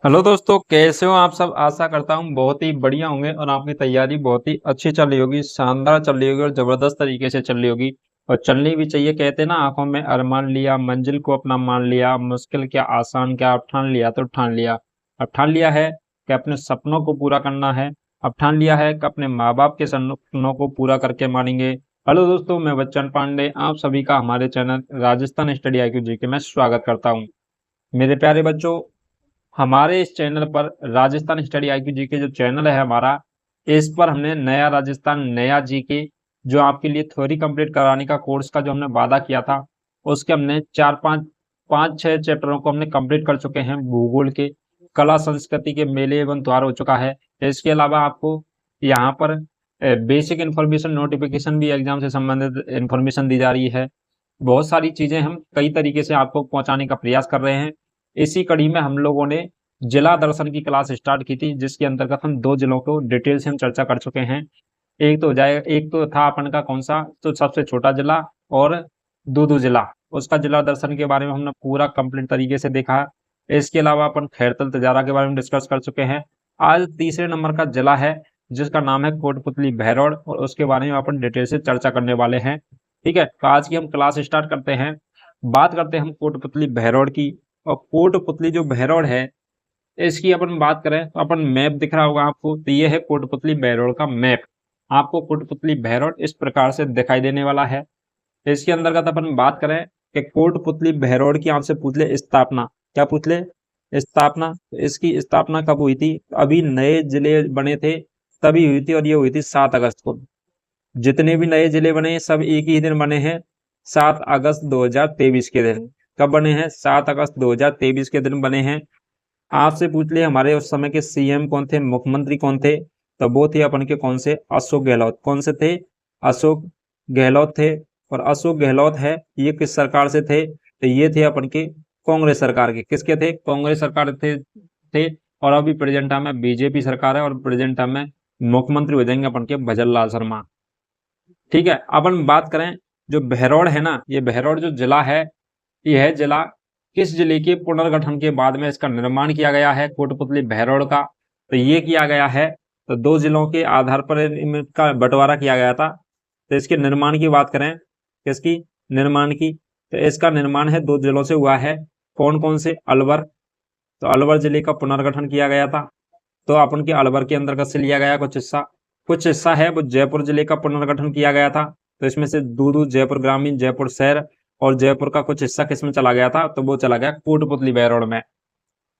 Hello दोस्तों, कैसे हो आप सब। आशा करता हूँ बहुत ही बढ़िया होंगे और आपकी तैयारी बहुत ही अच्छी चल रही होगी, शानदार चल रही होगी और जबरदस्त तरीके से चल रही होगी। और चलनी भी चाहिए। कहते हैं ना, आंखों में अरमान लिया, मंजिल को अपना मान लिया, मुश्किल क्या आसान क्या, अब ठान लिया तो ठान लिया। अब ठान लिया है कि अपने सपनों को पूरा करना है। अब ठान लिया है कि अपने माँ बाप के सपनों को पूरा करके मानेंगे। हेलो दोस्तों, मैं बच्चन पांडे आप सभी का हमारे channel Rajasthan study IQ GK में स्वागत करता हूँ। मेरे प्यारे बच्चों, हमारे इस चैनल पर राजस्थान स्टडी IQ जीके जो चैनल है हमारा, इस पर हमने नया राजस्थान नया जीके जो आपके लिए थ्योरी कंप्लीट कराने का कोर्स का जो हमने वादा किया था, उसके हमने चार पाँच पाँच छह चैप्टरों को हमने कंप्लीट कर चुके हैं। भूगोल के, कला संस्कृति के मेले एवं त्योहार हो चुका है। इसके अलावा आपको यहाँ पर बेसिक इन्फॉर्मेशन नोटिफिकेशन भी एग्जाम से संबंधित इन्फॉर्मेशन दी जा रही है। बहुत सारी चीजें हम कई तरीके से आपको पहुंचाने का प्रयास कर रहे हैं। इसी कड़ी में हम लोगों ने जिला दर्शन की क्लास स्टार्ट की थी, जिसके अंतर्गत हम दो जिलों को डिटेल से हम चर्चा कर चुके हैं। एक तो था अपन का कौन सा, तो सबसे छोटा जिला, और दूदू जिला। उसका जिला दर्शन के बारे में हमने पूरा कंप्लीट तरीके से देखा। इसके अलावा अपन खैरतल तजारा के बारे में डिस्कस कर चुके हैं। आज तीसरे नंबर का जिला है, जिसका नाम है कोटपुतली भैरोड़, और उसके बारे में अपन डिटेल से चर्चा करने वाले हैं। ठीक है, तो आज की हम क्लास स्टार्ट करते हैं। बात करते हैं हम कोटपुतली भैरोड़ की। और कोटपुतली जो भैरोड़ है, इसकी अपन बात करें तो अपन मैप दिख रहा होगा आपको, तो ये है कोटपुतली भैरोड़ का मैप। आपको कोटपुतली भैरोड़ इस प्रकार से दिखाई देने वाला है। इसके अंतर्गत अपन बात करें कि कोटपुतली भैरोड़ की आपसे पूछ ले स्थापना, क्या पूछ ले, स्थापना। तो इसकी स्थापना कब हुई थी? अभी नए जिले बने थे तभी हुई थी, और ये हुई थी 7 अगस्त को। जितने भी नए जिले बने हैं सब एक ही दिन बने हैं, 7 अगस्त 2023 के दिन। कब बने हैं? 7 अगस्त 2023 के दिन बने हैं। आपसे पूछ लिए हमारे उस समय के CM कौन थे, मुख्यमंत्री कौन थे, तो वो थे अपन के कौन से, अशोक गहलोत। कौन से थे? अशोक गहलोत थे। और अशोक गहलोत है, ये किस सरकार से थे? तो ये थे अपन के कांग्रेस सरकार के। किसके थे? कांग्रेस सरकार थे। और अभी प्रेजेंट टाइम में बीजेपी सरकार है, और प्रेजेंट टाइम में मुख्यमंत्री हो जाएंगे अपन के भजन लाल शर्मा। ठीक है, अब हम बात करें जो भैरोड़ है ना, ये भैरोड़ जो जिला है, यह जिला किस जिले के पुनर्गठन के बाद में इसका निर्माण किया गया है, कोटपुतली भैरोड़ का? तो ये किया गया है, तो दो जिलों के आधार पर इनका बंटवारा किया गया था। तो इसके निर्माण की बात करें, किसकी निर्माण की, तो इसका निर्माण है दो जिलों से हुआ है। कौन कौन से? अलवर। तो अलवर जिले का पुनर्गठन किया गया था, तो अपन के अलवर के अंतर्गत से लिया गया कुछ हिस्सा है वो जयपुर जिले का पुनर्गठन किया गया था। तो इसमें से दूदू, जयपुर ग्रामीण, जयपुर शहर और जयपुर का कुछ हिस्सा किसमें चला गया था, तो वो चला गया कोटपुतली भैरोड़ में।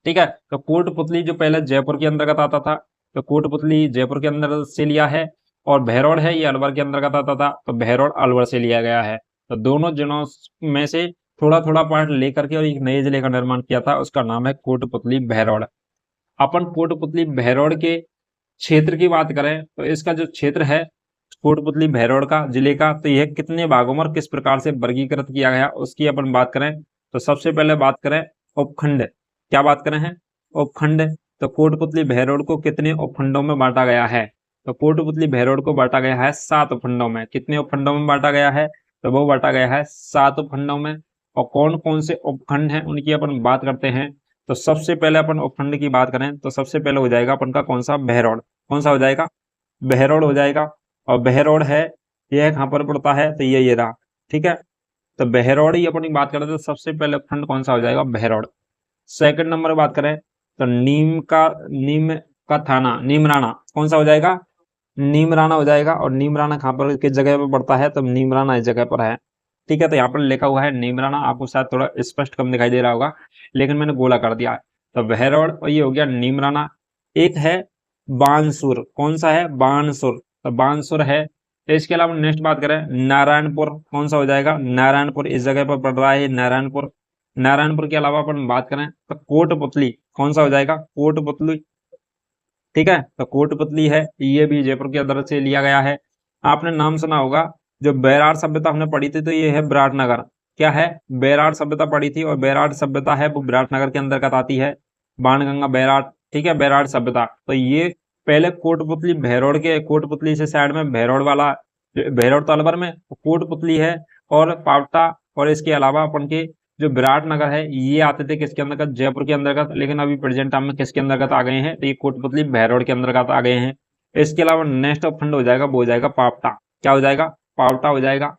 ठीक है, तो कोटपुतली जो पहले जयपुर के अंतर्गत आता था, तो कोटपुतली जयपुर के अंदर से लिया है। और भैरोड़ है, ये अलवर के अंतर्गत आता था, तो भैरोड़ अलवर से लिया गया है। तो दोनों जिलों में से थोड़ा थोड़ा पार्ट लेकर के और एक नए जिले का निर्माण किया था, उसका नाम है कोटपुतली भैरोड़। अपन कोटपुतली भैरोड़ के क्षेत्र की बात करें, तो इसका जो क्षेत्र है कोटपुतली भैरोड़ का जिले का, तो यह कितने भागों में और किस प्रकार से वर्गीकृत किया गया उसकी अपन बात करें, तो सबसे पहले बात करें उपखंड। क्या बात करें हैं? उपखंड। तो कोटपुतली भैरोड़ को कितने उपखंडों में बांटा गया है? तो कोटपुतली भैरोड़ को बांटा गया है 7 उपखंडों में। कितने उपखंडों में बांटा गया है? तो वो बांटा गया है 7 उपखंडों में। और कौन कौन से उपखंड हैं उनकी अपन बात करते हैं। तो सबसे पहले अपन उपखंड की बात करें, तो सबसे पहले हो जाएगा अपन का कौन सा? भैरोड़। कौन सा हो जाएगा? बहरोड़ हो जाएगा। और बहरोड़ है, यह कहाँ पर पड़ता है? तो ये रहा। ठीक है, तो बहरोड़ ही अपनी बात करें तो सबसे पहले खंड कौन सा हो जाएगा? बहरोड़। सेकंड नंबर बात करें तो नीम का थाना नीमराना कौन सा हो जाएगा? नीमराना हो जाएगा। और नीमराना कहाँ पर किस जगह पर पड़ता है? तो नीमराना इस जगह पर है। ठीक है, तो यहाँ पर लिखा हुआ है नीमराना, आपको शायद थोड़ा स्पष्ट कम दिखाई दे रहा होगा, लेकिन मैंने गोला कर दिया। तो बहरोड़ और ये हो गया नीमराना। एक है बानसूर। कौन सा है? बानसूर। तो बानसूर है। तो इसके अलावा नेक्स्ट बात करें नारायणपुर, कौन सा हो जाएगा? नारायणपुर इस जगह पर पड़ रहा है, नारायणपुर। नारायणपुर के अलावा अपन बात करें तो कोटपुतली कौन सा हो जाएगा? कोटपुतली। ठीक है, तो कोटपुतली है, ये भी जयपुर के अंदर से लिया गया है। आपने नाम सुना होगा, जो बैराड़ सभ्यता हमने पढ़ी थी, तो ये है विराटनगर। क्या है? बैराड़ सभ्यता पढ़ी थी, और बैराड़ सभ्यता है वो विराटनगर के अंतर्गत आती है। बाणगंगा बैराड़। ठीक है, बैराड़ सभ्यता। तो ये पहले कोटपुतली भैरोड़ के, कोटपुतली से साइड में भैरोड़ वाला, भैरोड़ तो अलवर में, कोटपुतली है और पावटा, और इसके अलावा अपन के जो विराटनगर है ये आते थे किसके अंतर्गत, जयपुर के अंतर्गत, लेकिन अभी प्रेजेंट टाइम में किसके अंतर्गत आ गए हैं, तो ये कोटपुतली भैरोड के अंतर्गत आ गए हैं। इसके अलावा नेक्स्ट उपखंड हो जाएगा वो हो जाएगा पावटा। क्या हो जाएगा, पावटा हो जाएगा।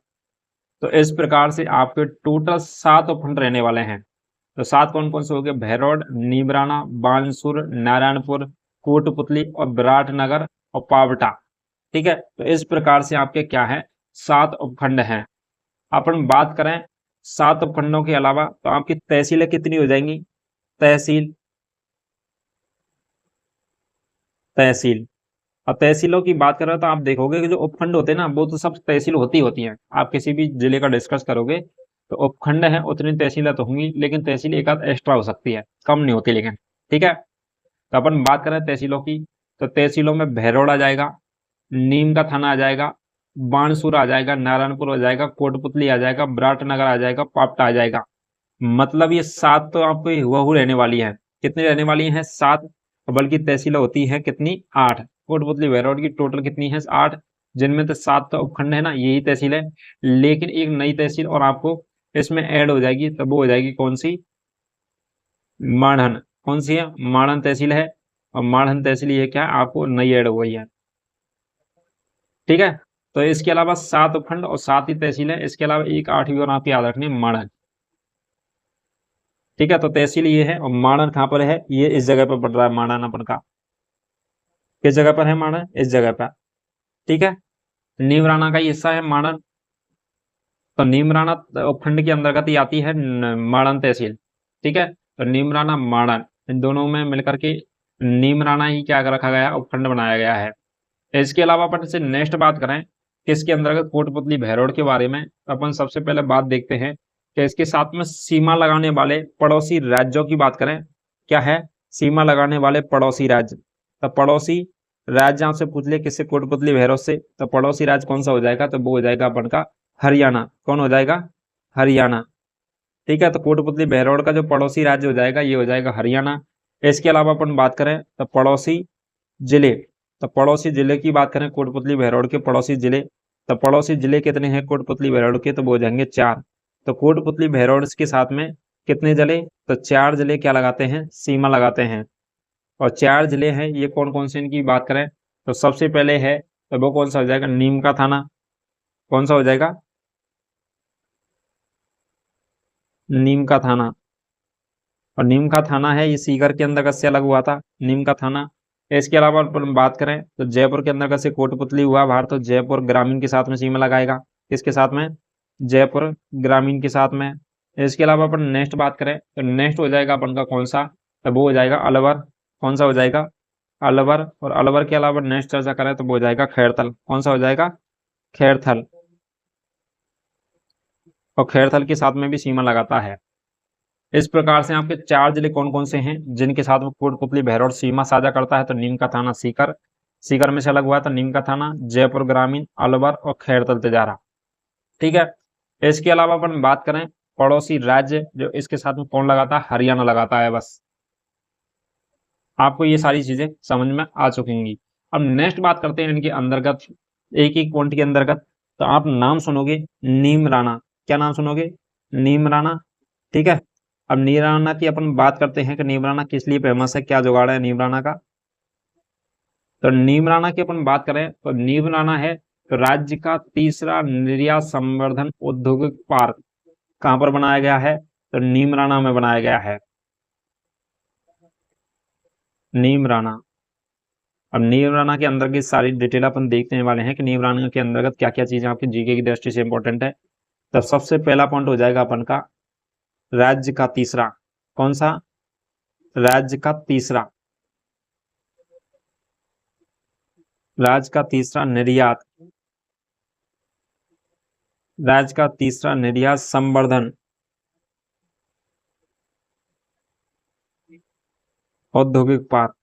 तो इस प्रकार से आपके टोटल 7 उपखंड रहने वाले हैं। तो 7 कौन कौन से हो गए, भैरोड, नीमराना, बानसूर, नारायणपुर, कोटपुतली और विराटनगर और पावटा। ठीक है, तो इस प्रकार से आपके क्या है, 7 उपखंड हैं। अपन बात करें 7 उपखंडों के अलावा तो आपकी तहसीलें कितनी हो जाएंगी, तहसील, तहसील। अब तहसीलों की बात करें तो आप देखोगे कि जो उपखंड होते हैं ना वो तो सब तहसील होती हैं। आप किसी भी जिले का डिस्कस करोगे तो उपखंड है उतनी तहसीलें तो होंगी, लेकिन तहसील एक आध एक्स्ट्रा हो सकती है, कम नहीं होती लेकिन। ठीक है, तो अपन बात करें तहसीलों की, तो तहसीलों में भैरोड आ जाएगा, नीम का थाना आ जाएगा, बाणसूर आ जाएगा, नारायणपुर आ जाएगा, कोटपुतली आ जाएगा, विराटनगर आ जाएगा, पापटा आ जाएगा। मतलब ये 7 तो आपको हुबहू रहने वाली है। कितनी रहने वाली हैं, 7। बल्कि तहसीलें होती हैं कितनी, 8। कोटपुतली भैरोड की टोटल कितनी है, 8, जिनमें तो 7 तो उपखंड है ना, यही तहसील है। लेकिन एक नई तहसील और आपको इसमें ऐड हो जाएगी, तब वो हो जाएगी कौन सी, माढ़न। कौन सी है, माढ़न तहसील है। और माढ़न तहसील ये क्या है, आपको नई ऐड हो गई है। ठीक है, तो इसके अलावा 7 उपखंड और 7 ही तहसील है। इसके अलावा एक 8वीं और आपकी याद रखनी है, माढ़न। ठीक है, तो तहसील ये है। और माणन कहाँ पर है, ये इस जगह पर पड़ रहा है, माणन अपन का किस जगह पर है, माणन इस जगह पर। ठीक है, नीमराना का हिस्सा है माणन। तो नीमराना उपखंड के अंतर्गत ही आती है माणन तहसील। ठीक है, तो नीमराना माणन इन दोनों में मिलकर के नीमराना ही क्या कर रखा गया, उपखंड बनाया गया है। इसके अलावा अपन से नेक्स्ट बात करें किसके अंतर्गत, कोटपुतली भैरोड के बारे में। अपन सबसे पहले बात देखते हैं कि इसके साथ में सीमा लगाने वाले पड़ोसी राज्यों की बात करें। क्या है, सीमा लगाने वाले पड़ोसी राज्य। तो पड़ोसी राज्य आपसे पूछ ले किससे, कोटपुतली भैरोड से, तो पड़ोसी राज्य कौन सा हो जाएगा, तो वो हो जाएगा अपन का हरियाणा। कौन हो जाएगा, हरियाणा। ठीक है, तो कोटपुतली भैरोड का जो पड़ोसी राज्य हो जाएगा ये हो जाएगा हरियाणा। इसके अलावा अपन बात करें तो पड़ोसी जिले, तो पड़ोसी जिले की बात करें कोटपुतली भैरोड के पड़ोसी जिले, तो पड़ोसी जिले कितने हैं कोटपुतली भैरोड के, तो वो हो जाएंगे 4। तो कोटपुतली भैरोड के साथ में कितने जिले, तो 4 जिले क्या लगाते हैं, सीमा लगाते हैं। और 4 जिले हैं ये कौन कौन से, इनकी बात करें तो सबसे पहले है, तो वो कौन सा हो जाएगा, नीम का थाना। कौन सा हो जाएगा, नीम का थाना। और नीम का थाना है ये सीकर के अंतर्गत से अलग हुआ था, नीम का थाना। इसके अलावा अपन बात करें तो जयपुर के अंतर्गत से कोटपुतली हुआ बाहर, तो जयपुर ग्रामीण के साथ में सीमा लगाएगा। किसके साथ में, जयपुर ग्रामीण के साथ में। इसके अलावा अपन नेक्स्ट बात करें तो नेक्स्ट हो जाएगा अपन का कौन सा, तो वो हो जाएगा अलवर। कौन सा हो जाएगा, अलवर। और अलवर के अलावा नेक्स्ट चर्चा करें तो वो हो जाएगा खैरथल। कौन सा हो जाएगा, खैरथल। और खैरथल के साथ में भी सीमा लगाता है। इस प्रकार से आपके 4 जिले कौन कौन से हैं जिनके साथ में कोटपुतली भैरोड सीमा साझा करता है, तो नीम का थाना सीकर, सीकर में से अलग हुआ तो नीम का थाना, जयपुर ग्रामीण, अलवर और खैरथल तेजारा। ठीक है, इसके अलावा अपन बात करें पड़ोसी राज्य जो इसके साथ में कौन लगाता है, हरियाणा लगाता है। बस आपको ये सारी चीजें समझ में आ चुकेंगी। अब नेक्स्ट बात करते हैं इनके अंतर्गत, एक एक पॉइंट के अंतर्गत। तो आप नाम सुनोगे नीम राणा, क्या नाम सुनोगे, नीम राणा। ठीक है, अब नीमराना की अपन बात करते हैं कि नीमराना किस लिए फेमस है, क्या जुगाड़ है नीमराना का। तो नीमराना की अपन बात करें तो नीमराना है तो राज्य का तीसरा निर्यात संवर्धन औद्योगिक पार्क कहां पर बनाया गया है, तो नीमराना में बनाया गया है, नीमराना। अब नीमराना के अंदर की सारी डिटेल अपन देखने वाले हैं कि नीमराना के अंतर्गत क्या क्या चीजें आपकी जीके की दृष्टि से इंपॉर्टेंट है। तो सबसे पहला पॉइंट हो जाएगा अपन का राज्य का तीसरा, कौन सा, राज्य का तीसरा, राज्य का तीसरा निर्यात, राज्य का तीसरा निर्यात संवर्धन औद्योगिक पार्क।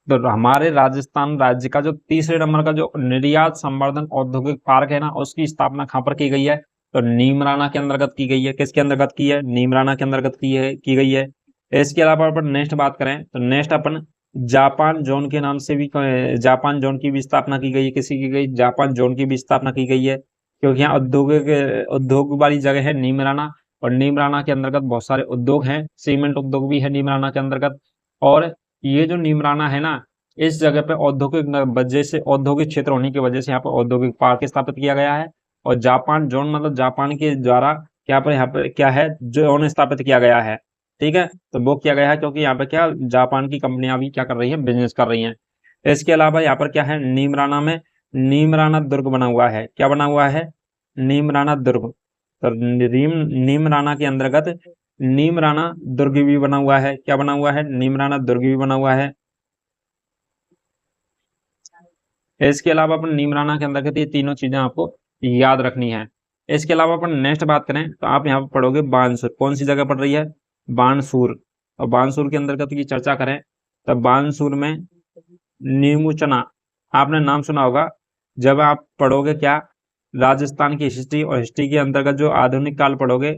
तो हमारे राजस्थान राज्य का जो तीसरे नंबर का जो निर्यात संवर्धन औद्योगिक पार्क है ना, उसकी स्थापना कहां पर की गई है, तो नीमराना के अंतर्गत की गई है। किसके अंतर्गत की है, नीमराना के अंतर्गत की गई है। इसके अलावा अपन नेक्स्ट बात करें तो नेक्स्ट अपन जापान जोन के नाम से भी जापान जोन की भी स्थापना की गई है, किसी की गई, जापान जोन की भी स्थापना की गई है, क्योंकि यहाँ उद्योग वाली जगह है नीमराना, और नीमराना के अंतर्गत बहुत सारे उद्योग हैं, सीमेंट उद्योग भी है नीमराना के अंतर्गत। और ये जो नीमराना है ना, इस जगह पे वजह से औद्योगिक क्षेत्र होने की वजह से यहाँ पर औद्योगिक पार्क स्थापित किया गया है। और जापान जोन मतलब जापान के द्वारा यहाँ पर क्या है, जोन स्थापित किया गया है। ठीक है, तो वो किया गया है क्योंकि यहाँ पे क्या जापान की कंपनियां भी क्या कर रही हैं, बिजनेस कर रही हैं। इसके अलावा यहाँ पर क्या है, नीमराना में नीमराना दुर्ग बना हुआ है। क्या बना हुआ है? नीमराना दुर्ग। तो नीमराना के अंतर्गत नीमराना दुर्ग भी बना हुआ है। क्या बना हुआ है? नीमराना दुर्ग भी बना हुआ है। इसके अलावा अपन नीमराना के अंतर्गत ये तीनों चीजें आपको याद रखनी है। इसके अलावा अपन नेक्स्ट बात करें तो आप यहाँ पर पढ़ोगे बानसूर। कौन सी जगह पड़ रही है? बानसूर। और बानसूर के अंतर्गत की चर्चा करें तो बानसूर में नीमूचना, आपने नाम सुना होगा। जब आप पढ़ोगे क्या, राजस्थान की हिस्ट्री, और हिस्ट्री के अंतर्गत जो आधुनिक काल पढ़ोगे,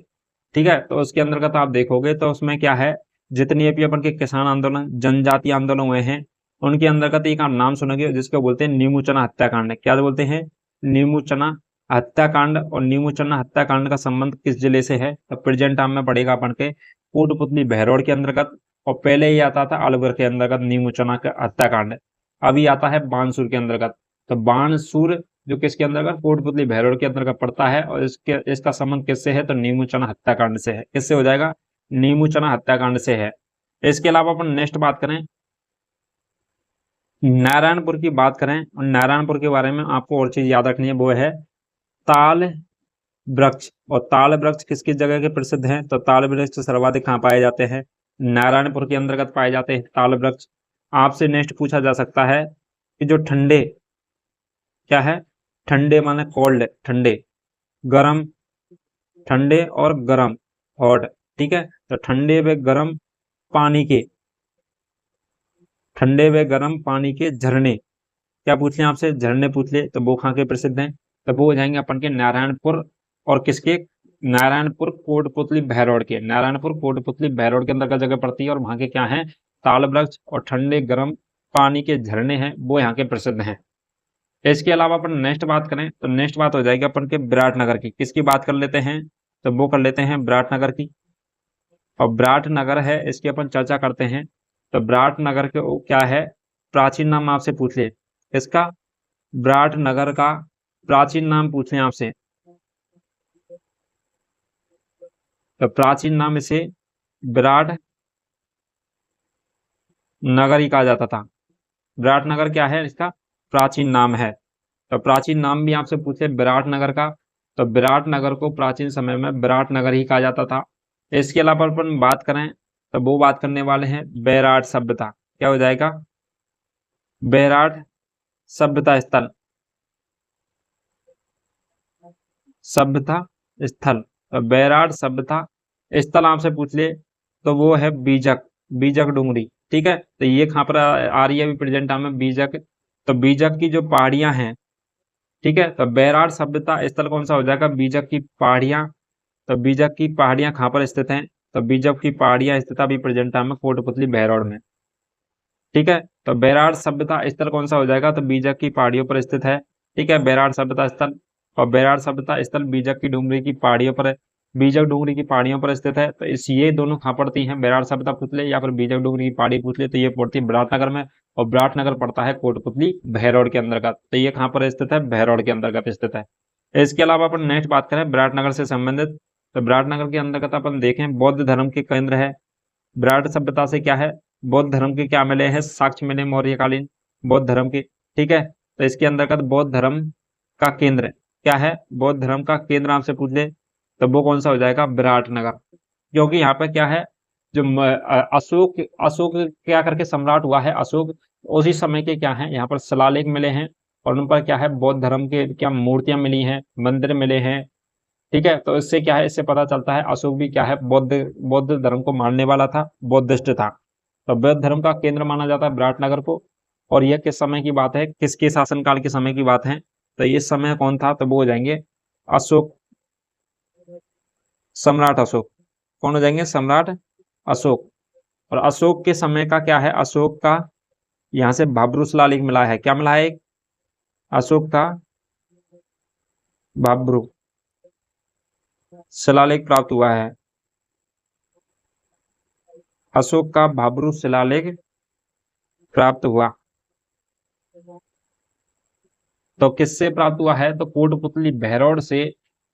ठीक है, तो उसके अंतर्गत आप देखोगे तो उसमें क्या है, जितने भी अपन के किसान आंदोलन, जनजातीय आंदोलन हुए हैं, उनके अंतर्गत एक आप नाम सुनोगे जिसको बोलते हैं नीमूचना हत्याकांड। क्या बोलते हैं? नीमूचना हत्याकांड। और नीमूचना हत्याकांड का संबंध किस जिले से है? तो प्रेजेंट टाइम में पड़ेगा अपन के कोटपुतली बहरौड़ के अंतर्गत। और पहले ही आता था अलवर के अंतर्गत नीमूचना का हत्याकांड। अभी आता है बानसूर के अंतर्गत। तो बानसूर जो किसके अंतर्गत, कोटपुतली भैरव के अंतर्गत पड़ता है, और इसका संबंध किससे है? तो नीमूचना हत्याकांड से है। किससे हो जाएगा? नीमूचना हत्याकांड से है। इसके अलावा अपन नेक्स्ट बात करें, नारायणपुर की बात करें, और नारायणपुर के बारे में आपको और चीज याद रखनी है, वो है ताल वृक्ष। और ताल वृक्ष किसकी जगह के प्रसिद्ध हैं? तो ताल वृक्ष सर्वाधिक कहाँ पाए जाते हैं? नारायणपुर के अंतर्गत पाए जाते हैं ताल वृक्ष। आपसे नेक्स्ट पूछा जा सकता है कि जो ठंडे, क्या है? ठंडे माने कोल्ड, ठंडे, गरम, ठंडे और गरम, हॉट। ठीक है, तो ठंडे व गरम पानी के, ठंडे व गरम पानी के झरने, क्या पूछ लें आपसे? झरने पूछ ले तो वो कहाँ के प्रसिद्ध हैं? तो वो हो जाएंगे अपन के नारायणपुर, और किसके? नारायणपुर कोटपुतली भैरोड के। नारायणपुर कोटपुतली भैरोड के अंदर का जगह पड़ती है, और वहां के क्या है? ताल वृक्ष और ठंडे गर्म पानी के झरने हैं, वो यहाँ के प्रसिद्ध हैं। इसके अलावा अपन नेक्स्ट बात करें तो नेक्स्ट बात हो जाएगी अपन के विराटनगर की। किसकी बात कर लेते हैं? तो वो कर लेते हैं विराटनगर की। और विराटनगर है, इसकी अपन चर्चा करते हैं। तो विराटनगर के वो क्या है, प्राचीन नाम आपसे पूछ ले इसका, विराटनगर का प्राचीन नाम पूछ लें आपसे, तो प्राचीन नाम इसे विराट नगर ही कहा जाता था। विराटनगर क्या है, इसका प्राचीन नाम है। तो प्राचीन नाम भी आपसे पूछे विराटनगर का, तो विराटनगर को प्राचीन समय में विराटनगर ही कहा जाता था। इसके अलावा अपन बात करें तो वो बात करने वाले हैं बैराट सभ्यता। क्या हो जाएगा? बैराट सभ्यता स्थल, सभ्यता स्थल। तो बैराट सभ्यता स्थल आपसे पूछ ले तो वो है बीजक, बीजक डूंगरी। ठीक है, तो ये कहाँ पर आ रही है अभी प्रेजेंट टाइम में? बीजक। तो बीजक की जो पहाड़ियां हैं, ठीक है, तो बैराट सभ्यता स्थल कौन सा हो जाएगा? बीजक की पहाड़ियां। तो बीजक की पहाड़ियां कहाँ पर स्थित हैं? तो बीजक की पहाड़ियां स्थित अभी प्रेजेंट टाइम में कोटपुतली बहरौड़ में। ठीक है, तो बैराट सभ्यता स्थल कौन सा हो जाएगा? तो बीजक की पहाड़ियों पर स्थित है। ठीक है, बैराट सभ्यता स्थल। और बैराट सभ्यता स्थल बीजक की डूंगरी की पहाड़ियों पर है, बीजक डूंगरी की पहाड़ियों पर स्थित है। तो इस ये दोनों कहाँ पड़ती हैं? बैराट सभ्यता पूछ ले या फिर बीजक डूंगरी की पहाड़ी पूछ ले तो ये पड़ती है विराटनगर में। और विराटनगर पड़ता है कोटपुतली बहरौड़ के अंतर्गत। तो ये कहाँ पर स्थित है? बहरौड़ के अंतर्गत स्थित है। इसके अलावा अपन नेक्स्ट बात करें विराटनगर से संबंधित, तो विराटनगर के अंतर्गत अपन देखें बौद्ध धर्म के केंद्र है। विराट सभ्यता से क्या है? बौद्ध धर्म के क्या मिले हैं? साक्ष्य मिले मौर्यकालीन बौद्ध धर्म के। ठीक है, तो इसके अंतर्गत बौद्ध धर्म का केंद्र क्या है? बौद्ध धर्म का केंद्र आपसे पूछ ले तो वो कौन सा हो जाएगा? विराटनगर। क्योंकि यहाँ पे क्या है, जो अशोक अशोक क्या करके सम्राट हुआ है अशोक, उसी समय के क्या है यहाँ पर शिलालेख मिले हैं, और उन पर क्या है बौद्ध धर्म के क्या मूर्तियां मिली हैं, मंदिर मिले हैं। ठीक है, तो इससे क्या है, इससे पता चलता है अशोक भी क्या है, बौद्ध बौद्ध धर्म को मानने वाला था, बौद्धिस्ट था। तो बौद्ध धर्म का केंद्र माना जाता है विराटनगर को। और यह किस समय की बात है, किसके शासनकाल के समय की बात है? तो ये समय कौन था? तो वो हो जाएंगे अशोक, सम्राट अशोक। कौन हो जाएंगे? सम्राट अशोक। और अशोक के समय का क्या है, अशोक का यहाँ से भाब्रू शिलालेख मिला है, क्या मिला है? एक अशोक का भाब्रू शिलालेख प्राप्त हुआ है, अशोक का भाब्रू शिलालेख प्राप्त हुआ। तो किससे प्राप्त हुआ है? तो कोटपुतली भैरोड से।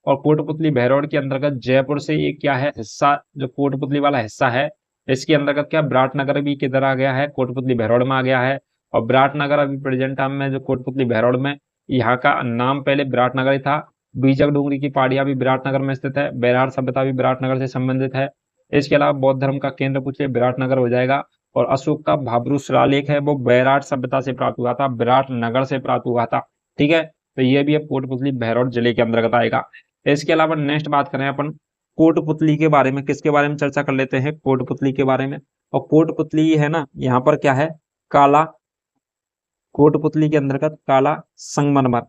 और कोटपुतली भैरोड के अंतर्गत जयपुर से ये क्या है हिस्सा, जो कोटपुतली वाला हिस्सा है इसके अंतर्गत क्या विराटनगर भी किधर आ गया है? कोटपुतली भैरोड में आ गया है। और विराटनगर अभी प्रेजेंट टाइम में जो कोटपुतली भैरोड में, यहाँ का नाम पहले विराटनगर ही था। बीजक डूंगरी की पहाड़ियां भी विराटनगर में स्थित है, बेरार सभ्यता भी विराटनगर से संबंधित है। इसके अलावा बौद्ध धर्म का केंद्र पूछ लिया विराटनगर हो जाएगा। और अशोक का भाब्रू शिलालेख है वो बैराट सभ्यता से प्राप्त हुआ था, विराटनगर से प्राप्त हुआ था। ठीक है, तो ये भी अब कोटपुतली भैरोड जिले के अंतर्गत आएगा। इसके अलावा नेक्स्ट बात करें अपन कोटपुतली के बारे में, किसके बारे में चर्चा कर लेते हैं? कोटपुतली के बारे में। और कोटपुतली है ना, यहाँ पर क्या है? काला, कोटपुतली के अंतर्गत काला संगमरमर।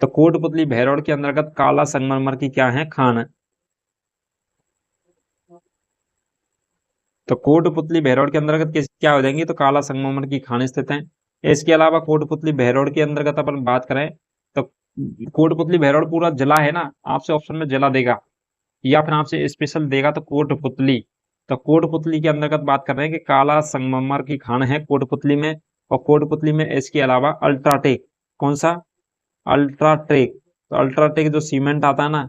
तो कोटपुतली भैरोड के अंतर्गत काला संगमरमर की क्या है? खान है। तो कोटपुतली भैरोड के अंतर्गत किस क्या हो जाएंगी? तो काला संगमरमर की खान स्थित है। इसके अलावा कोटपुतली भैरोड के अंतर्गत अपन बात करें तो कोटपुतली भैरोड पूरा जिला है ना, आपसे ऑप्शन में जिला देगा या फिर आपसे स्पेशल देगा तो कोटपुतली। तो कोटपुतली के अंतर्गत बात कर रहे हैं कि काला संगमरमर की खान है कोटपुतली में। और कोटपुतली में इसके अलावा अल्ट्राटेक, कौन सा? अल्ट्राटेक। तो अल्ट्राटेक जो सीमेंट आता है ना,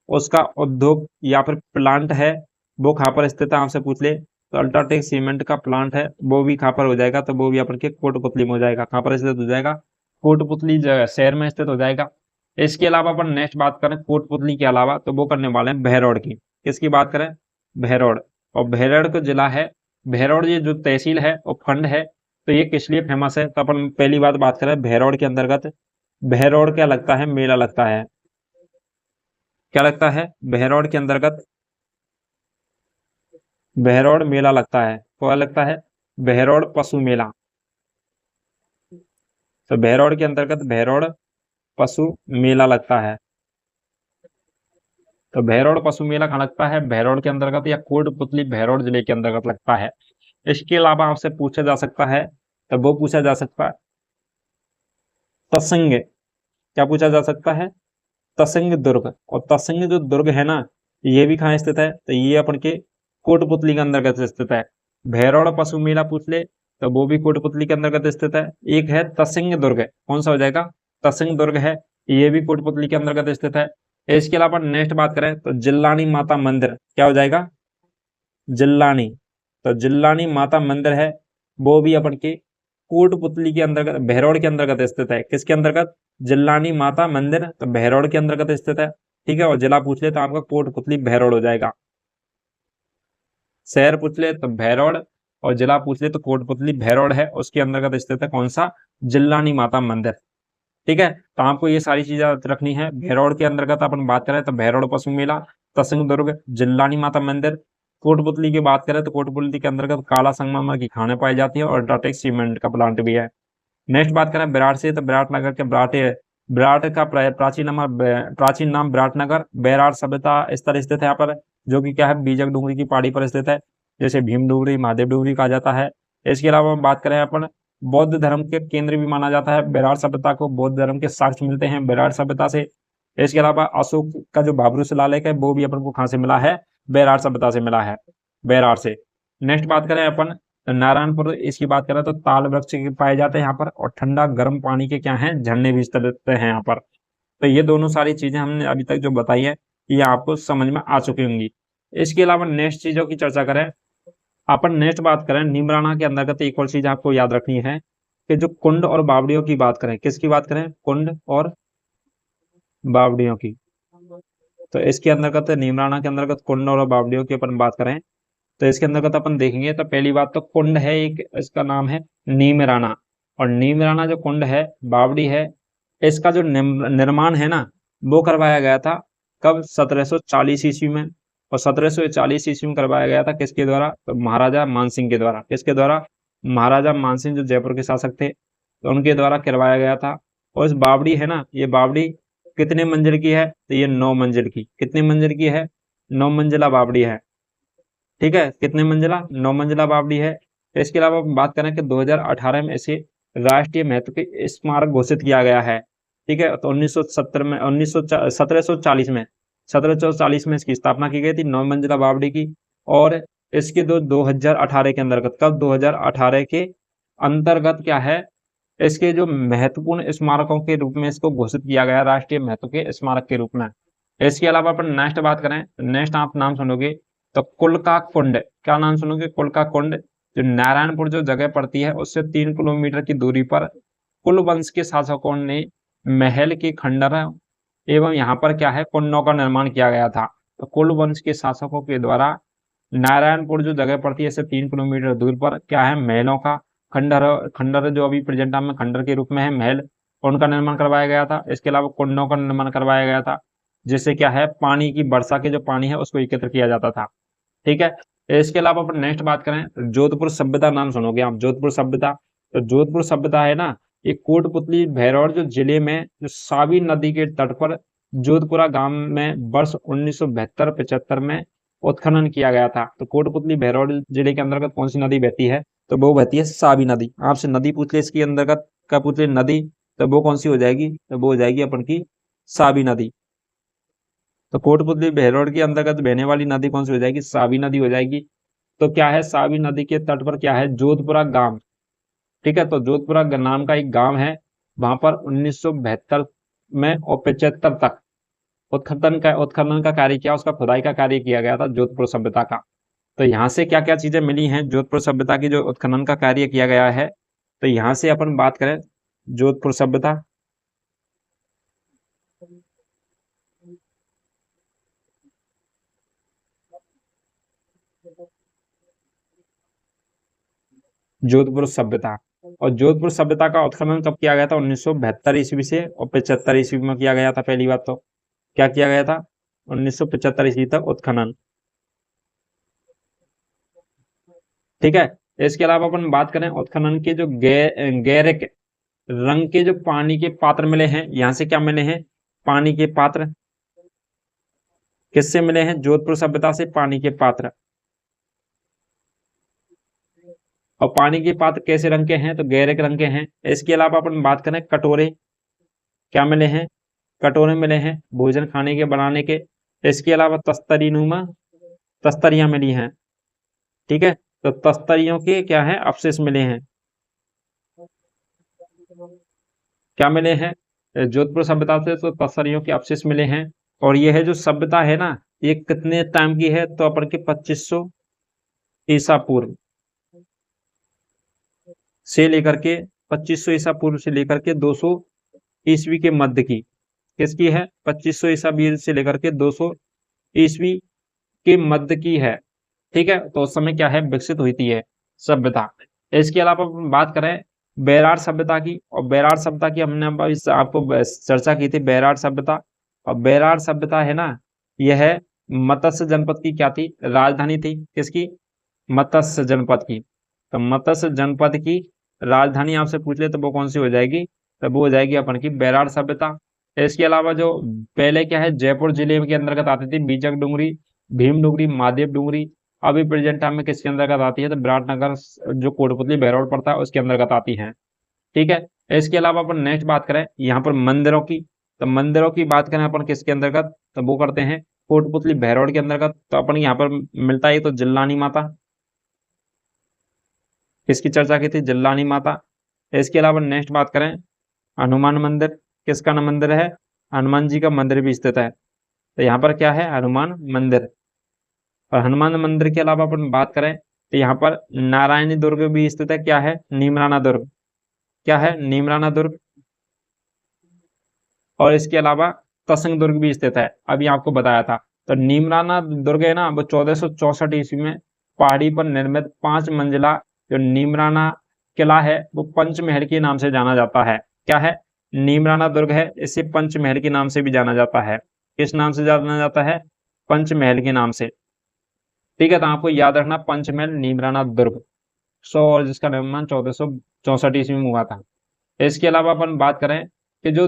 उसका उद्योग या फिर प्लांट है वो कहाँ पर स्थित है? आपसे पूछ ले तो अल्ट्राटेक सीमेंट का प्लांट है वो भी कहाँ पर हो जाएगा? तो वो भी अपन के कोटपुतली में हो जाएगा। कहाँ पर स्थित हो जाएगा? कोटपुतली शहर में स्थित हो जाएगा। इसके अलावा अपन नेक्स्ट बात करें कोटपुतली के अलावा तो वो करने वाले हैं भैरोड की। किसकी बात करें? भैरोड। और भैरोड का जिला है, भैरोड ये जो तहसील है और खंड है, तो ये किस लिए फेमस है? तो अपन पहली बात करें भैरोड के अंतर्गत, भैरोड क्या लगता है? मेला लगता है। क्या लगता है? भैरोड के अंतर्गत बहरौड़ मेला लगता है। क्या लगता है? बहरौड़ पशु मेला। तो बहरौड़ के अंतर्गत बहरौड़ पशु मेला लगता है। तो बहरौड़ पशु मेला कहाँ लगता है? बहरौड़ के अंतर्गत या कोटपुतली बहरौड़ जिले के अंतर्गत लगता है। इसके अलावा आपसे पूछा जा सकता है, तो वो पूछा जा सकता है तसंग। क्या पूछा जा सकता है? तसंग दुर्ग। और तसंग जो दुर्ग है ना, ये भी कहाँ स्थित है? तो ये अपन के कोटपुतली के अंतर्गत स्थित है। भैरौड़ पशु मेला पूछ ले तो वो भी कोटपुतली के अंतर्गत स्थित है। एक है तसिंग दुर्ग, कौन सा हो जाएगा? तसिंग दुर्ग है, ये भी कोटपुतली के अंतर्गत स्थित है। इसके अलावा नेक्स्ट बात करें तो जिल्लानी माता मंदिर, क्या हो जाएगा? जिल्लानी। तो जिल्लानी माता मंदिर है वो भी अपन के कोटपुतली के अंतर्गत बहरौड़ के अंतर्गत स्थित है। किसके अंतर्गत? जिल्लानी माता मंदिर, तो बहरौड़ के अंतर्गत स्थित है। ठीक है, और जिला पूछ ले तो आपका कोटपुतली बहरौड़ हो जाएगा। शहर पूछ ले तो भैरोड, और जिला पूछ ले तो कोटपुतली भैरोड है, उसके अंतर्गत स्थित है कौन सा? जिल्लानी माता मंदिर। ठीक है, तो आपको ये सारी चीजें रखनी है। भैरोड के अंतर्गत अपन बात करें तो भैरोड पशु मेला, तसिंग दुर्ग, जिल्लानी माता मंदिर। कोटपुतली की बात करें तो कोटपुतली के अंतर्गत काला संगमरमर की खाने पाई जाती है और अल्ट्राटेक सीमेंट का प्लांट भी है। नेक्स्ट बात करें विराट से तो विराट नगर के विराट का प्राचीन नाम विराटनगर बैराट सभ्यता स्तर स्थित है यहाँ पर, जो कि क्या है? बीजक डूंगरी की पहाड़ी पर स्थित है, जैसे भीम डूंगरी, महादेव डूंगरी कहा जाता है। इसके अलावा हम बात करें अपन बौद्ध धर्म के केंद्र भी माना जाता है बैराट सभ्यता को, बौद्ध धर्म के साक्ष्य मिलते हैं बैराट सभ्यता से। इसके अलावा अशोक का जो भाब्रू शिलालेख है वो भी अपन को कहाँ से मिला है? बैराट सभ्यता से मिला है, बैराट से। नेक्स्ट बात करें अपन नारायणपुर, इसकी बात करें तो ताल वृक्ष पाए जाते हैं यहाँ पर, और ठंडा गर्म पानी के क्या हैं? झरने भी स्थित हैं यहाँ पर। तो ये दोनों सारी चीजें हमने अभी तक जो बताई है ये आपको समझ में आ चुकी होंगी। इसके अलावा नेक्स्ट चीजों की चर्चा करें, अपन नेक्स्ट बात करें नीमराना के अंतर्गत एक और चीज आपको याद रखनी है कि जो कुंड और बावड़ियों की बात करें, किसकी बात करें? कुंड और बावड़ियों की। तो इसके अंतर्गत नीमराना के अंतर्गत कुंड और बावड़ियों की अपन बात करें तो इसके अंतर्गत अपन देखेंगे तो पहली बात तो कुंड है एक, इसका नाम है नीमराना। और नीमराना जो कुंड है, बावड़ी है, इसका जो निर्माण है ना वो करवाया गया था कब? 1740 ईस्वी में। और 1740 ईस्वी में करवाया गया था किसके द्वारा? तो महाराजा मानसिंह के द्वारा। किसके द्वारा? महाराजा मानसिंह जो जयपुर के शासक थे, तो उनके द्वारा करवाया गया था। और इस बावड़ी है ना, ये बावड़ी कितने मंजिल की है, तो ये 9 मंजिल की। कितनी मंजिल की है, 9 मंजिला बावड़ी है। ठीक है, कितने मंजिला, 9 मंजिला बावड़ी है। इसके अलावा हम बात करें कि 2018 में इसे राष्ट्रीय महत्व के स्मारक घोषित किया गया है। ठीक है, तो 1970 में 1740 में 1740 में इसकी स्थापना की गई थी 9 मंजिला बावड़ी की। और इसके 2018 के अंतर्गत, कब, 2018 के अंतर्गत क्या है, इसके जो महत्वपूर्ण स्मारकों के रूप में इसको घोषित किया गया, राष्ट्रीय महत्व के स्मारक के रूप में। इसके अलावा अपन नेक्स्ट बात करें, नेक्स्ट आप नाम सुनोगे तो कुल्का कुंड। क्या नाम सुनोगे, कुल्का कुंड, जो नारायणपुर जो जगह पड़ती है उससे 3 किलोमीटर की दूरी पर कुल वंश के शासकों ने महल के खंडर एवं यहाँ पर क्या है, कुंडों का निर्माण किया गया था। तो कुल वंश के शासकों के द्वारा नारायणपुर जो जगह पड़ती है इससे 3 किलोमीटर दूर पर क्या है, महलों का खंडर, खंडर जो अभी प्रेजेंट टाइम में खंडर के रूप में है महल, उनका निर्माण करवाया गया था। इसके अलावा कुंडों का निर्माण करवाया गया था, जिससे क्या है, पानी की वर्षा के जो पानी है उसको एकत्र किया जाता था। ठीक है, इसके अलावा अपन नेक्स्ट बात करें तो जोधपुर सभ्यता नाम सुनोगे आप, जोधपुर सभ्यता। तो जोधपुर सभ्यता है ना, ये कोटपुतली भैरव जो जिले में जो सावी नदी के तट पर जोधपुरा गांव में वर्ष 1972-75 में उत्खनन किया गया था। तो कोटपुतली भैरव जिले के अंतर्गत कौन सी नदी बहती है, तो वो बहती है सावी नदी। आपसे नदी पूछ ले इसके अंतर्गत का पूछ ले नदी, तो वो कौन सी हो जाएगी, तो वो हो जाएगी अपन की सावी नदी। तो कोटपुतली भैरव के अंतर्गत बहने वाली नदी कौन सी हो जाएगी, सावी नदी हो जाएगी। तो क्या है, सावी नदी के तट पर क्या है, जोधपुरा गांव। ठीक है, तो जोधपुरा नाम का एक गांव है, वहां पर 1972 में और 75 तक उत्खनन का कार्य किया, उसका खुदाई का कार्य किया गया था जोधपुर सभ्यता का। तो यहाँ से क्या क्या चीजें मिली हैं जोधपुर सभ्यता की, जो उत्खनन का कार्य किया गया है। तो यहाँ से अपन बात करें जोधपुर सभ्यता, जोधपुर सभ्यता, और जोधपुर सभ्यता का उत्खनन कब किया गया था, 1972 ईस्वी से और 75 ईस्वी में किया गया था। पहली बात तो क्या किया गया था, 1975 ईस्वी तक उत्खनन। ठीक है, इसके अलावा अपन बात करें उत्खनन के जो गैरिक रंग के जो पानी के पात्र मिले हैं, यहाँ से क्या मिले हैं, पानी के पात्र। किससे मिले हैं, जोधपुर सभ्यता से पानी के पात्र। और पानी के पात्र कैसे रंग के हैं, तो गहरे रंग के हैं। इसके अलावा अपन बात करें कटोरे, क्या मिले हैं, कटोरे मिले हैं भोजन खाने के बनाने के। इसके अलावा तस्तरीनुमा तस्तरियां मिली हैं। ठीक है, तो तस्तरियों के क्या है, अवशेष मिले हैं। क्या मिले हैं, जोधपुर सभ्यता से तो तस्तरियों के अवशेष मिले हैं। और यह है जो सभ्यता है ना, ये कितने टाइम की है, तो अपन के 2500 ईसा पूर्व से लेकर के 2500 ईसा पूर्व से लेकर के 200 ईस्वी के मध्य की। किसकी है, 2500 ईसा पूर्व से लेकर के 200 ईस्वी के मध्य की है। ठीक है, तो उस समय क्या है, विकसित हुई थी है सभ्यता। इसके अलावा हम बात करें बैरार सभ्यता की, और बैरार सभ्यता की हमने आपको चर्चा की थी, बैरार सभ्यता। और बैरार सभ्यता है ना, यह मत्स्य जनपद की क्या थी, राजधानी थी। किसकी, मत्स्य जनपद की। तो मत्स्य जनपद की राजधानी आपसे पूछ ले तो वो कौन सी हो जाएगी, तो वो हो जाएगी अपन की बैरार सभ्यता। इसके अलावा जो पहले क्या है, जयपुर जिले के अंतर्गत आती थी बीजक डूंगरी, भीम डूंगरी, महादेव डूंगरी। अभी प्रेजेंट टाइम में किसके अंतर्गत आती है, तो विराटनगर जो कोटपुतली भैरव पड़ता है उसके अंतर्गत आती है। ठीक है, इसके अलावा अपन नेक्स्ट बात करें यहाँ पर मंदिरों की, तो मंदिरों की बात करें अपन किसके अंतर्गत, तो वो करते हैं कोटपुतली भैरव के अंतर्गत। तो अपन यहाँ पर मिलता है तो जिल्लानी माता, किसकी चर्चा की थी, जिल्लानी माता। इसके अलावा नेक्स्ट बात करें हनुमान मंदिर, किसका मंदिर है, हनुमान जी का मंदिर भी स्थित है। तो यहाँ पर क्या है, हनुमान मंदिर। और हनुमान मंदिर के अलावा अपन बात करें तो यहाँ पर नारायणी दुर्ग भी स्थित है, क्या है, नीमराना दुर्ग, क्या है, नीमराना दुर्ग। और इसके अलावा तसंग दुर्ग भी स्थित है, अभी आपको बताया था। तो नीमराना दुर्ग है ना, वो 1464 ईस्वी में पहाड़ी पर निर्मित 5 मंजिला जो नीमराना किला है वो पंचमहल के नाम से जाना जाता है। क्या है, नीमराना दुर्ग है, इसे पंचमहल के नाम से भी जाना जाता है। किस नाम से जाना जाता है, पंचमहल के नाम से। ठीक है, तो आपको याद रखना पंचमहल नीमराना दुर्ग, और जिसका निर्माण 1464 ईस्वी में हुआ था। इसके अलावा अपन बात करें कि जो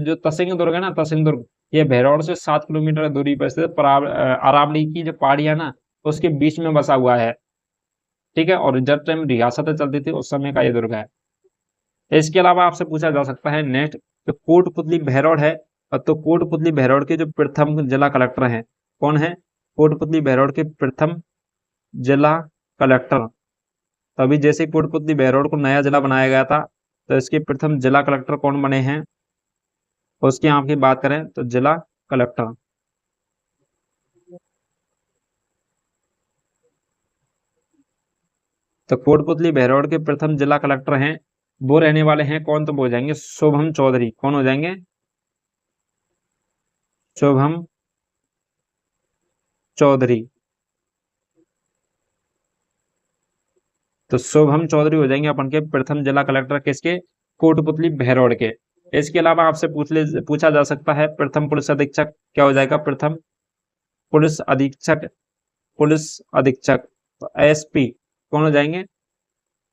जो तसिंग दुर्ग है ना, तसिंग दुर्ग, ये भैरौर से 7 किलोमीटर दूरी पर स्थित अरावली की जो पहाड़ियां ना, उसके बीच में बसा हुआ है। ठीक है, और जब टाइम रियासतें चलती थी उस समय का ये दुर्ग है। इसके अलावा आपसे पूछा जा सकता है नेक्स्ट, तो कोटपुतली भैरौर है। तो कोटपुतली भैरौर के जो प्रथम जिला कलेक्टर हैं, कौन है? कोटपुतली भैरौर के प्रथम जिला कलेक्टर। तभी जैसे कोटपुतली भैरौर को नया जिला बनाया गया था, तो इसके प्रथम जिला कलेक्टर कौन बने हैं? उसकी आपकी बात करें तो जिला कलेक्टर। तो कोटपुतली भैरौर के प्रथम जिला कलेक्टर हैं, वो रहने वाले हैं कौन? तो वो हो जाएंगे शुभम चौधरी। कौन हो जाएंगे? शुभम चौधरी। तो शुभम चौधरी हो जाएंगे अपन के प्रथम जिला कलेक्टर किसके? कोटपुतली भैरौर के। इसके अलावा आपसे पूछा जा सकता है प्रथम पुलिस अधीक्षक क्या हो जाएगा? प्रथम पुलिस अधीक्षक, पुलिस अधीक्षक तो एसपी कौन हो जाएंगे?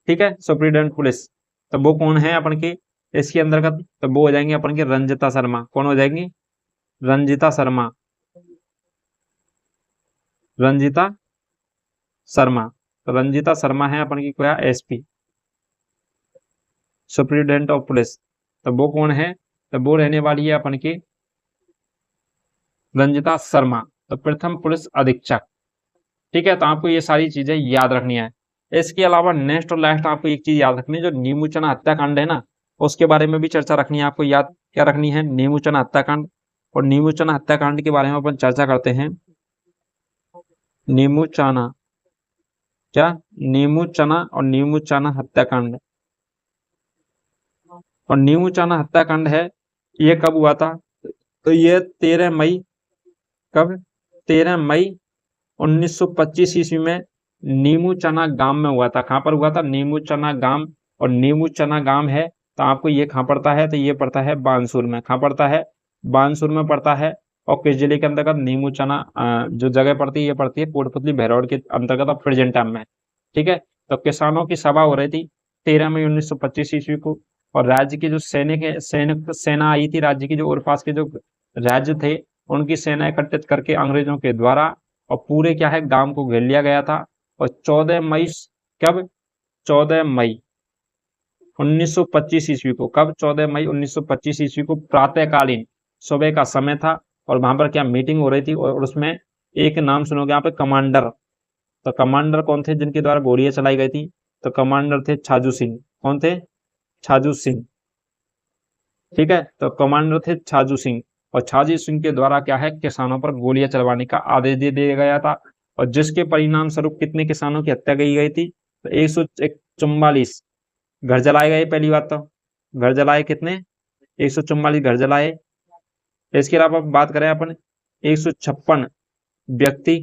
ठीक है, सुप्रीडेंट पुलिस। तो वो कौन है अपन के इसके अंतर्गत? तो वो हो जाएंगे अपन के रंजिता शर्मा। कौन हो जाएंगी? रंजिता शर्मा। रंजिता शर्मा। तो रंजिता शर्मा है अपन की क्या? SP, superintendent of police. तो वो कौन है? तो वो रहने वाली है अपन की रंजिता शर्मा, तो प्रथम पुलिस अधीक्षक। ठीक है, तो आपको ये सारी चीजें याद रखनी है। इसके अलावा नेक्स्ट और लास्ट आपको एक चीज याद रखनी है, जो नीमूचना हत्याकांड है ना, उसके बारे में भी चर्चा रखनी है। आपको याद क्या रखनी है? नीमूचना हत्याकांड। और नीमूचना हत्याकांड के बारे में अपन चर्चा करते हैं। नीमूचना क्या? नीमूचना और नीमूचना हत्याकांड। और नीमूचना हत्याकांड है, ये कब हुआ था? तो ये 13 मई, कब? 13 मई 1925 ईस्वी में नीमूचना गांव में हुआ था। कहाँ पर हुआ था? नीमूचना गांव। और नीमूचना गांव है तो आपको ये कहाँ पड़ता है? तो ये पड़ता है बानसूर में। कहाँ पड़ता है? बानसूर में पड़ता है। और किस जिले के अंतर्गत? नीमूचना जो जगह पड़ती है, ये पड़ती है कोटपुतली भैरौर के अंतर्गत अब प्रेजेंट टाइम में। ठीक है, तो किसानों की सभा हो रही थी 13 मई 1925 ईस्वी को। और राज्य की जो सैनिक सेना आई थी, राज्य की जो और पास के जो राज्य थे, उनकी सेना एकत्रित करके अंग्रेजों के द्वारा और पूरे क्या है गांव को घेर लिया गया था। और 14 मई, कब? 14 मई 1925 ईस्वी को, कब? 14 मई 1925 ईस्वी को प्रातःकालीन सुबह का समय था। और वहां पर क्या मीटिंग हो रही थी, और उसमें एक नाम सुनोगे यहाँ पे, कमांडर। तो कमांडर कौन थे जिनके द्वारा गोलियां चलाई गई थी? तो कमांडर थे छाजू सिंह। कौन थे? छाजू सिंह। ठीक है, तो कमांडर थे छाजू सिंह। और छाजू सिंह के द्वारा क्या है किसानों पर गोलियां चलवाने का आदेश दे दिया गया था। और जिसके परिणाम स्वरूप कितने किसानों की हत्या की गई थी? तो 144 घर जलाए गए। पहली बात तो घर जलाए कितने? 144 घर जलाए। इसके अलावा बात करें अपन, 156 व्यक्ति,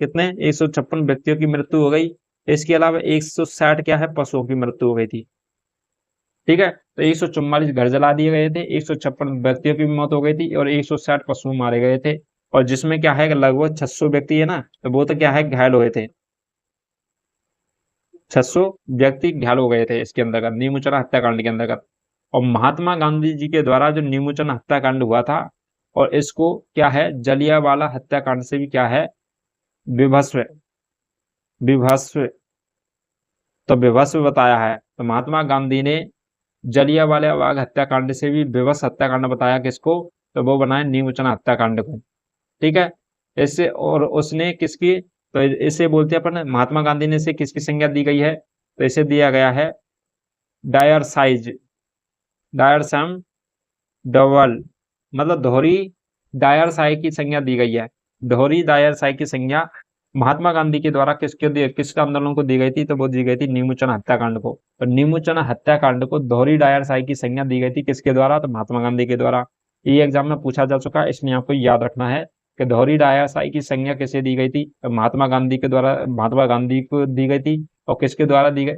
कितने? 156 व्यक्तियों की मृत्यु हो गई। इसके अलावा 160 क्या है पशुओं की मृत्यु हो गई थी। ठीक है, तो 144 घर जला दिए गए थे, 156 व्यक्तियों की मौत हो गई थी, और 160 पशु मारे गए थे। और जिसमें क्या है लगभग 600 व्यक्ति है ना, तो वो तो क्या है घायल हुए थे। 600 व्यक्ति घायल हो गए थे इसके अंतर्गत, नीमूचना हत्याकांड के अंतर्गत। और महात्मा गांधी जी के द्वारा जो नीमूचना हत्याकांड हुआ था, और इसको क्या है जलियांवाला हत्याकांड से भी क्या है विभस्व, विभस्व, तो विभस्व बताया है। तो महात्मा गांधी ने जलियांवाला बाग हत्याकांड से भी विवश हत्याकांड बताया किसको? तो वो बनाया नीमूचना हत्याकांड को। ठीक है, इससे और उसने किसकी, तो इसे बोलते हैं अपन, महात्मा गांधी ने इसे किसकी संज्ञा दी गई है? तो इसे दिया गया है डायर साइज, डायर सम डबल, मतलब दोहरी डायर साई की संज्ञा दी गई है। दोहरी डायर साई की संज्ञा महात्मा गांधी के द्वारा किसके आंदोलन को दी गई थी? तो वो दी गई थी नीमूचना हत्याकांड को। तो नीमूचना हत्याकांड को दोहरी डायर साई की संज्ञा दी गई थी किसके द्वारा? तो महात्मा गांधी के द्वारा। ये एग्जाम में पूछा जा चुका है, इसलिए आपको याद रखना है कि दोहरी डायर साई की संज्ञा किसे दी गई थी? तो महात्मा गांधी के द्वारा, महात्मा गांधी को दी गई थी। और किसके द्वारा दी गई?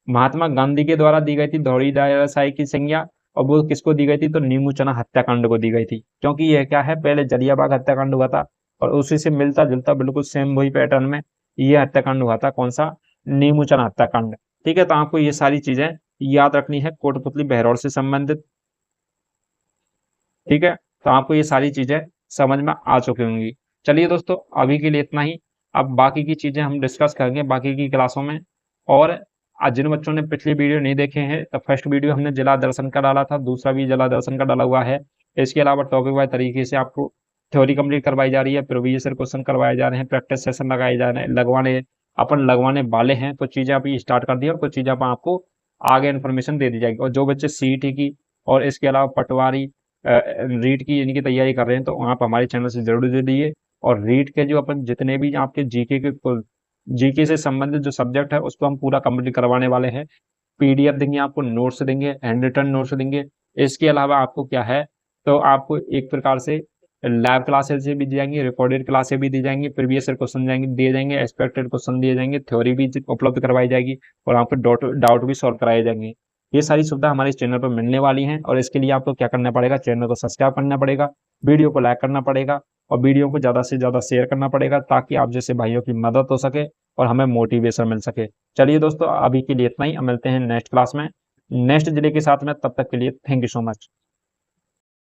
महात्मा गांधी के द्वारा दी गई थी दोहरी डायर साई की संज्ञा। और वो किसको दी गई थी? तो नीमूचना हत्याकांड को दी गई थी, क्योंकि यह क्या है पहले जलियांवाला हत्याकांड हुआ था, और उसी से मिलता जुलता बिल्कुल सेम वही पैटर्न में ये हत्याकांड हुआ था। कौन सा? नीमूचना हत्याकांड। ठीक है, तो आपको ये सारी चीजें याद रखनी है कोटपुतली भैरौर से संबंधित। ठीक है, तो आपको ये सारी चीजें समझ में आ चुकी होंगी। चलिए दोस्तों, अभी के लिए इतना ही। अब बाकी की चीजें हम डिस्कस करेंगे बाकी की क्लासों में। और आज जिन बच्चों ने पिछली वीडियो नहीं देखे हैं, तो फर्स्ट वीडियो हमने जिला दर्शन का डाला था, दूसरा भी जिला दर्शन का डाला हुआ है। इसके अलावा टॉपिक वाइज तरीके से आपको थ्योरी कंप्लीट करवाई जा रही है, प्रीवियस ईयर क्वेश्चन करवाए जा रहे हैं, प्रैक्टिस सेशन लगाए जा रहे हैं, लगवाने वाले हैं। कुछ चीजें अभी स्टार्ट कर दी और कुछ चीजें आपको आगे इन्फॉर्मेशन दे दी जाएगी। और जो बच्चे सीईटी की और इसके अलावा पटवारी रीट की इनकी तैयारी कर रहे हैं, तो आप हमारे चैनल से जरूर जुड़िए। और रीट के जो अपन जितने भी आपके जीके से संबंधित जो सब्जेक्ट है उसको हम पूरा कंप्लीट करवाने वाले हैं। पीडीएफ देंगे आपको, नोट्स देंगे, हैंड रिटन नोट्स देंगे। इसके अलावा आपको क्या है, तो आपको एक प्रकार से लैब क्लासेस भी दी जाएंगी, रिकॉर्डेड क्लासेस भी दी जाएंगी, प्रीवियस ईयर क्वेश्चन दिए जाएंगे, एक्सपेक्टेड क्वेश्चन दिए जाएंगे, थ्योरी भी उपलब्ध करवाई जाएगी और आपके डाउट भी सॉल्व कराए जाएंगे। ये सारी सुविधा हमारे इस चैनल पर मिलने वाली हैं। और इसके लिए आपको क्या करना पड़ेगा, चैनल को सब्सक्राइब करना पड़ेगा, वीडियो को लाइक करना पड़ेगा और वीडियो को ज़्यादा से ज़्यादा शेयर करना पड़ेगा, ताकि आप जैसे भाइयों की मदद हो सके और हमें मोटिवेशन मिल सके। चलिए दोस्तों, अभी के लिए इतना ही। मिलते हैं नेक्स्ट क्लास में नेक्स्ट जिले के साथ में। तब तक के लिए थैंक यू सो मच।